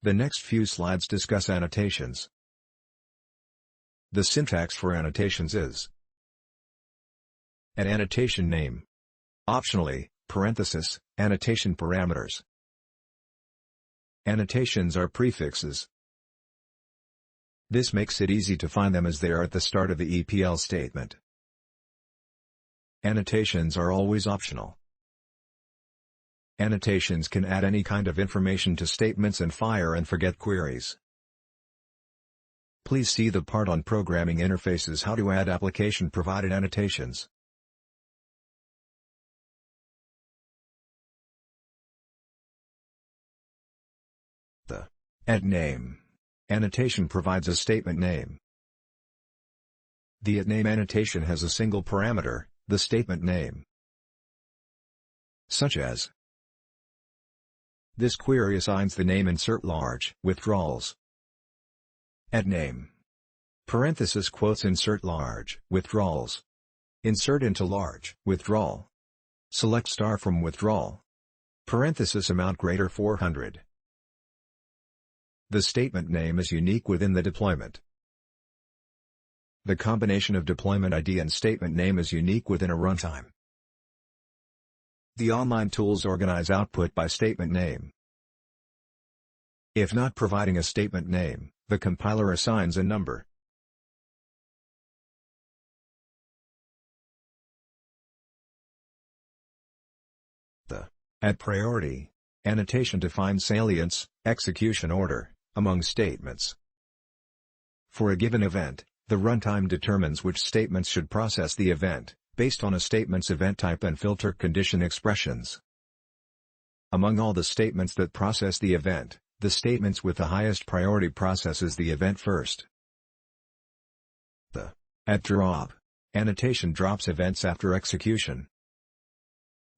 The next few slides discuss annotations. The syntax for annotations is an annotation name. Optionally, parenthesis, annotation parameters. Annotations are prefixes. This makes it easy to find them as they are at the start of the EPL statement. Annotations are always optional. Annotations can add any kind of information to statements and fire and forget queries. Please see the part on programming interfaces how to add application-provided annotations. The at name annotation provides a statement name. The at name annotation has a single parameter, the statement name. Such as, this query assigns the name insert large withdrawals. At name. Parenthesis quotes insert large withdrawals. Insert into large withdrawal. Select star from withdrawal. Parenthesis amount greater 400. The statement name is unique within the deployment. The combination of deployment ID and statement name is unique within a runtime. The online tools organize output by statement name. If not providing a statement name, the compiler assigns a number. The at priority annotation defines salience, execution order, among statements. For a given event, the runtime determines which statements should process the event, based on a statement's event type and filter condition expressions. Among all the statements that process the event, the statements with the highest priority processes the event first. The at drop annotation drops events after execution.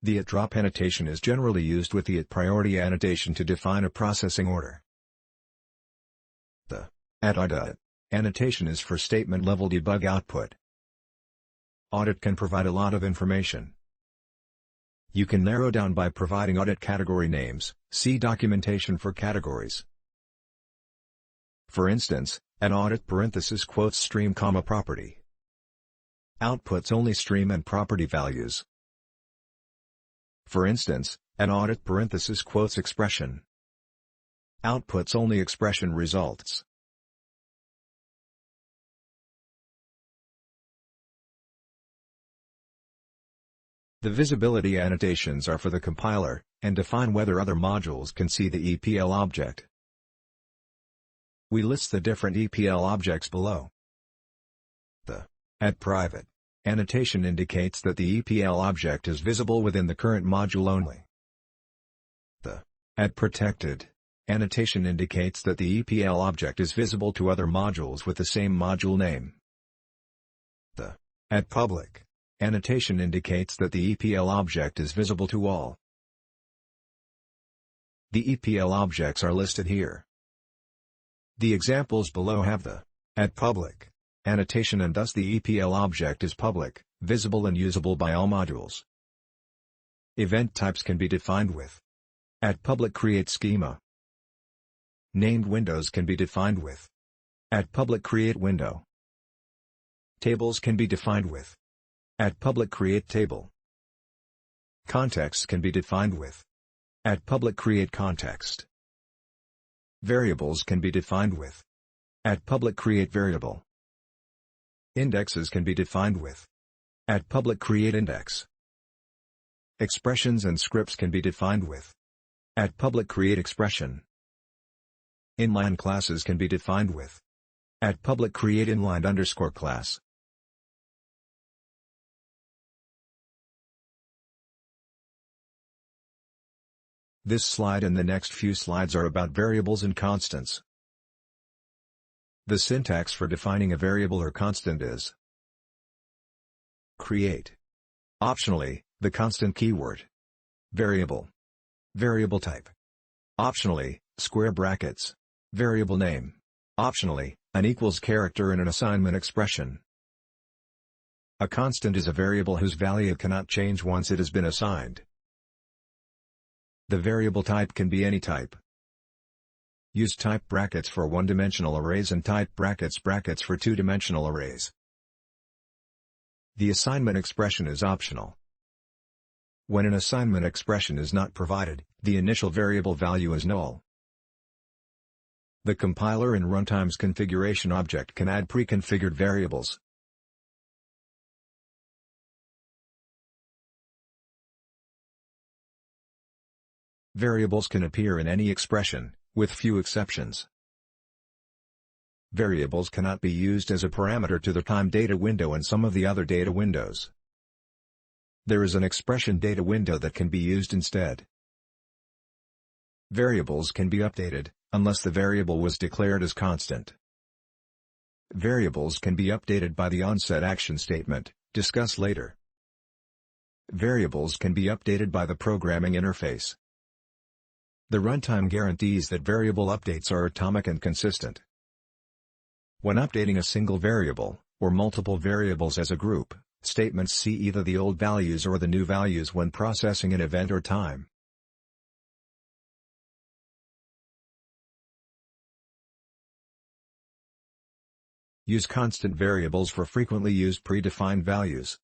The at drop annotation is generally used with the at priority annotation to define a processing order. The at audit annotation is for statement-level debug output. Audit can provide a lot of information. You can narrow down by providing audit category names, see documentation for categories. For instance, an audit parenthesis quotes stream comma property. Outputs only stream and property values. For instance, an audit parenthesis quotes expression. Outputs only expression results. The visibility annotations are for the compiler, and define whether other modules can see the EPL object. We list the different EPL objects below. The at private annotation indicates that the EPL object is visible within the current module only. The at protected annotation indicates that the EPL object is visible to other modules with the same module name. The at public annotation indicates that the EPL object is visible to all. The EPL objects are listed here. The examples below have the at public annotation and thus the EPL object is public, visible and usable by all modules. Event types can be defined with at public create schema. Named windows can be defined with at public create window. Tables can be defined with at public create table. Contexts can be defined with at public create context. Variables can be defined with at public create variable. Indexes can be defined with at public create index. Expressions and scripts can be defined with at public create expression. Inline classes can be defined with at public create inline underscore class. This slide and the next few slides are about variables and constants. The syntax for defining a variable or constant is create. Optionally, the constant keyword. Variable. Variable type. Optionally, square brackets. Variable name. Optionally, an equals character in an assignment expression. A constant is a variable whose value cannot change once it has been assigned. The variable type can be any type. Use type brackets for one-dimensional arrays and type brackets for two-dimensional arrays. The assignment expression is optional. When an assignment expression is not provided, the initial variable value is null. The compiler in runtime's configuration object can add pre-configured variables. Variables can appear in any expression, with few exceptions. Variables cannot be used as a parameter to the time data window and some of the other data windows. There is an expression data window that can be used instead. Variables can be updated, unless the variable was declared as constant. Variables can be updated by the onset action statement, discuss later. Variables can be updated by the programming interface. The runtime guarantees that variable updates are atomic and consistent. When updating a single variable, or multiple variables as a group, statements see either the old values or the new values when processing an event or time. Use constant variables for frequently used predefined values.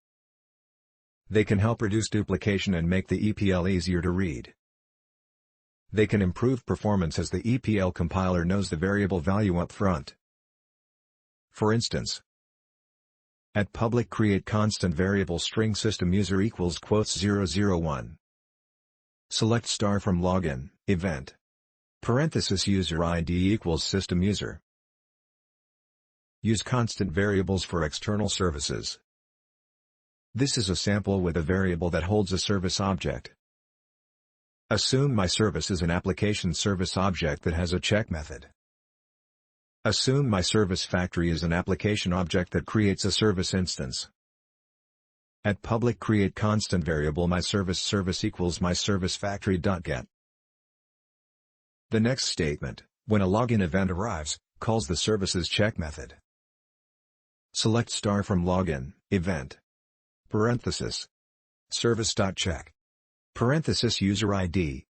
They can help reduce duplication and make the EPL easier to read. They can improve performance as the EPL compiler knows the variable value up front. For instance, at public create constant variable string system user equals quotes 001. Select star from login, event. Parenthesis user ID equals system user. Use constant variables for external services. This is a sample with a variable that holds a service object. Assume my service is an application service object that has a check method. Assume my service factory is an application object that creates a service instance. At public create constant variable my service equals my service factory.get. The next statement, when a login event arrives, calls the service's check method. Select star from login, event. Parenthesis. Service.check. Parenthesis user ID.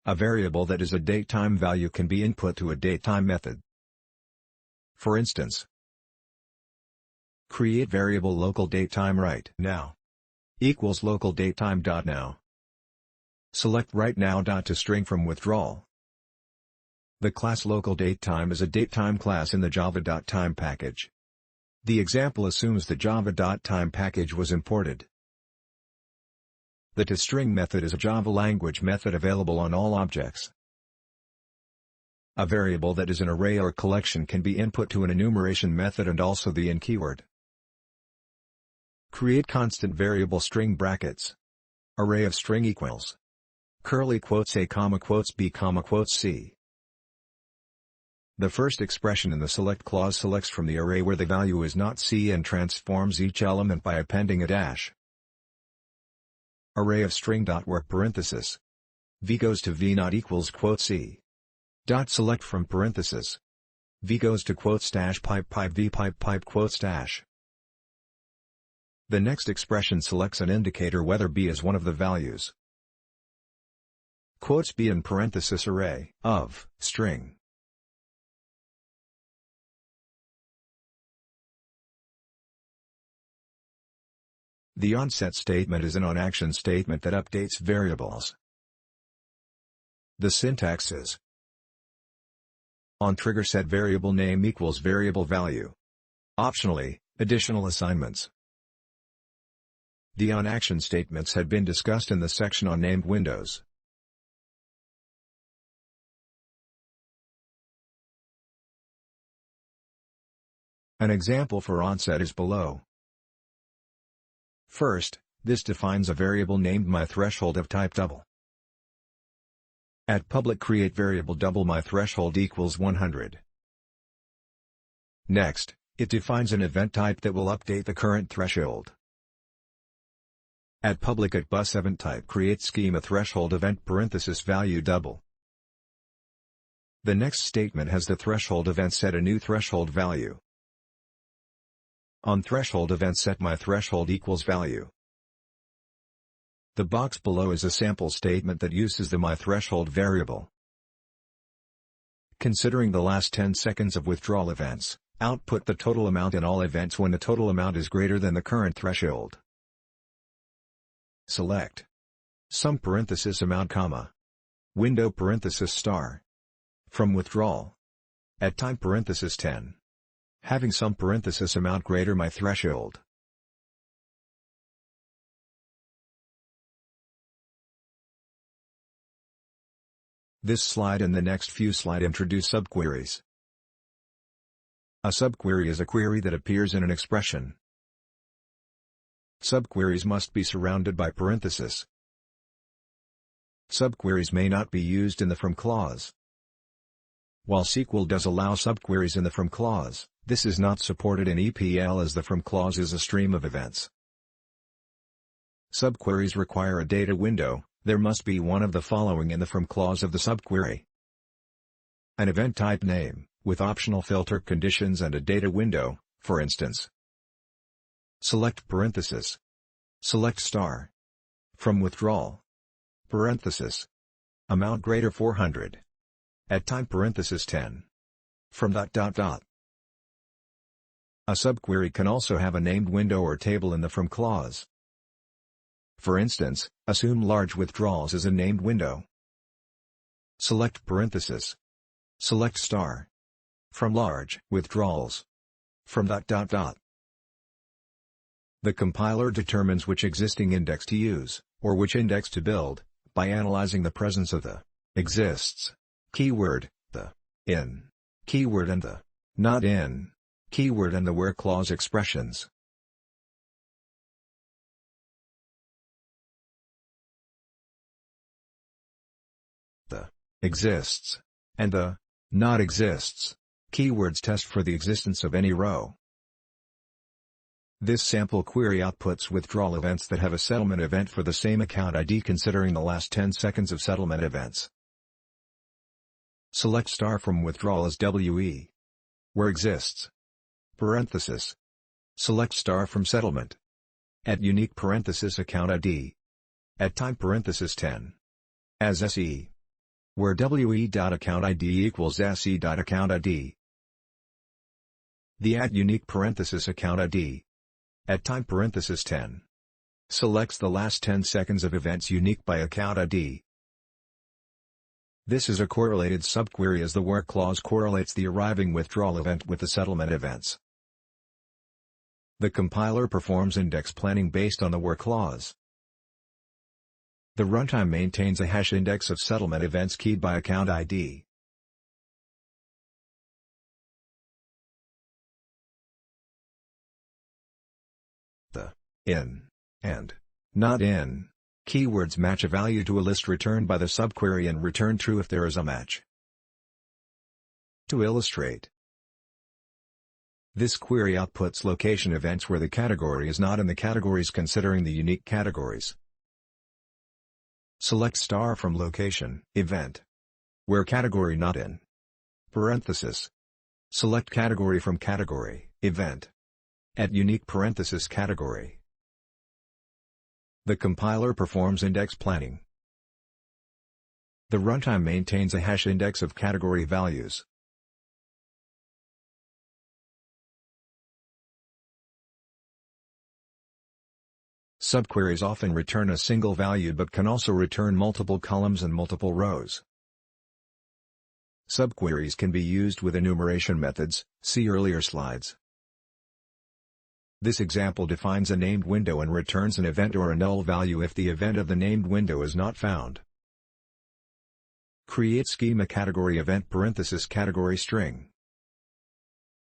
A variable that is a datetime value can be input to a datetime method. For instance, create variable local datetime right now equals local datetime.now. Select right now to string from withdrawal. The class local datetime is a datetime class in the java.time package. The example assumes the java.time package was imported. The toString method is a Java language method available on all objects. A variable that is an array or collection can be input to an enumeration method and also the in keyword. Create constant variable string brackets. Array of string equals curly quotes a comma quotes b comma quotes c. The first expression in the select clause selects from the array where the value is not c and transforms each element by appending a dash. Array of string.work parenthesis. V goes to v not equals quote c. Dot select from parenthesis. V goes to quotes dash pipe v pipe quotes dash. The next expression selects an indicator whether b is one of the values. Quotes b in parenthesis array of string. The onset statement is an on-action statement that updates variables. The syntax is on trigger set variable name equals variable value. Optionally, additional assignments. The on-action statements had been discussed in the section on named windows. An example for onset is below. First, this defines a variable named myThreshold of type double. At public create variable double myThreshold equals 100. Next, it defines an event type that will update the current threshold. At public at bus event type create schema threshold event parenthesis value double. The next statement has the threshold event set a new threshold value. On threshold event set myThreshold equals value. The box below is a sample statement that uses the myThreshold variable. Considering the last 10 seconds of withdrawal events, output the total amount in all events when the total amount is greater than the current threshold. Select sum parenthesis amount comma window parenthesis star from withdrawal at time parenthesis 10. Having sum parenthesis amount greater my threshold. This slide and the next few slides introduce subqueries. A subquery is a query that appears in an expression. Subqueries must be surrounded by parentheses. Subqueries may not be used in the from clause. While SQL does allow subqueries in the from clause, this is not supported in EPL as the from clause is a stream of events. Subqueries require a data window. There must be one of the following in the from clause of the subquery. An event type name, with optional filter conditions and a data window, for instance. Select parenthesis. Select star. From withdrawal. Parenthesis. Amount greater 400. At time parenthesis 10. From ... A subquery can also have a named window or table in the from clause. For instance, assume large withdrawals as a named window. Select parenthesis. Select star. From large withdrawals. From ... The compiler determines which existing index to use, or which index to build, by analyzing the presence of the exists keyword, the in keyword and the not in keyword and the where clause expressions. The exists and the not exists keywords test for the existence of any row. This sample query outputs withdrawal events that have a settlement event for the same account ID considering the last 10 seconds of settlement events. Select star from withdrawal as WE. Where exists. Parenthesis. Select star from settlement. At unique parenthesis account ID. At time parenthesis 10. As SE. Where WE.account ID equals SE.account ID. The at unique parenthesis account ID. At time parenthesis 10. Selects the last 10 seconds of events unique by account ID. This is a correlated subquery as the where clause correlates the arriving withdrawal event with the settlement events. The compiler performs index planning based on the where clause. The runtime maintains a hash index of settlement events keyed by account ID. The in and not in keywords match a value to a list returned by the subquery and return true if there is a match. To illustrate, this query outputs location events where the category is not in the categories considering the unique categories. Select star from location event. Where category not in. Parenthesis. Select category from category event. At unique parenthesis category. The compiler performs index planning. The runtime maintains a hash index of category values. Subqueries often return a single value but can also return multiple columns and multiple rows. Subqueries can be used with enumeration methods, see earlier slides. This example defines a named window and returns an event or a null value if the event of the named window is not found. Create schema category event parenthesis category string.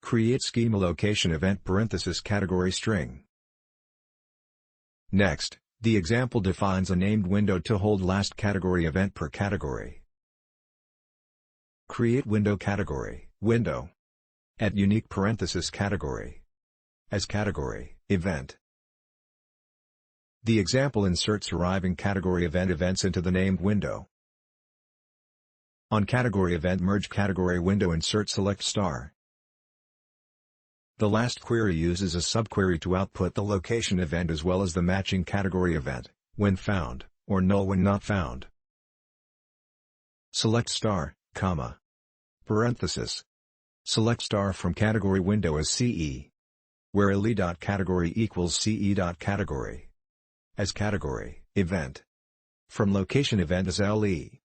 Create schema location event parenthesis category string. Next, the example defines a named window to hold last category event per category. Create window category, window. At unique parenthesis category. As category, event. The example inserts arriving category event events into the named window. On category event merge category window insert select star. The last query uses a subquery to output the location event as well as the matching category event, when found, or null when not found. Select star, comma. Parenthesis. Select star from category window as CE. Where ele.category equals CE.category. As category, event. From location event as LE.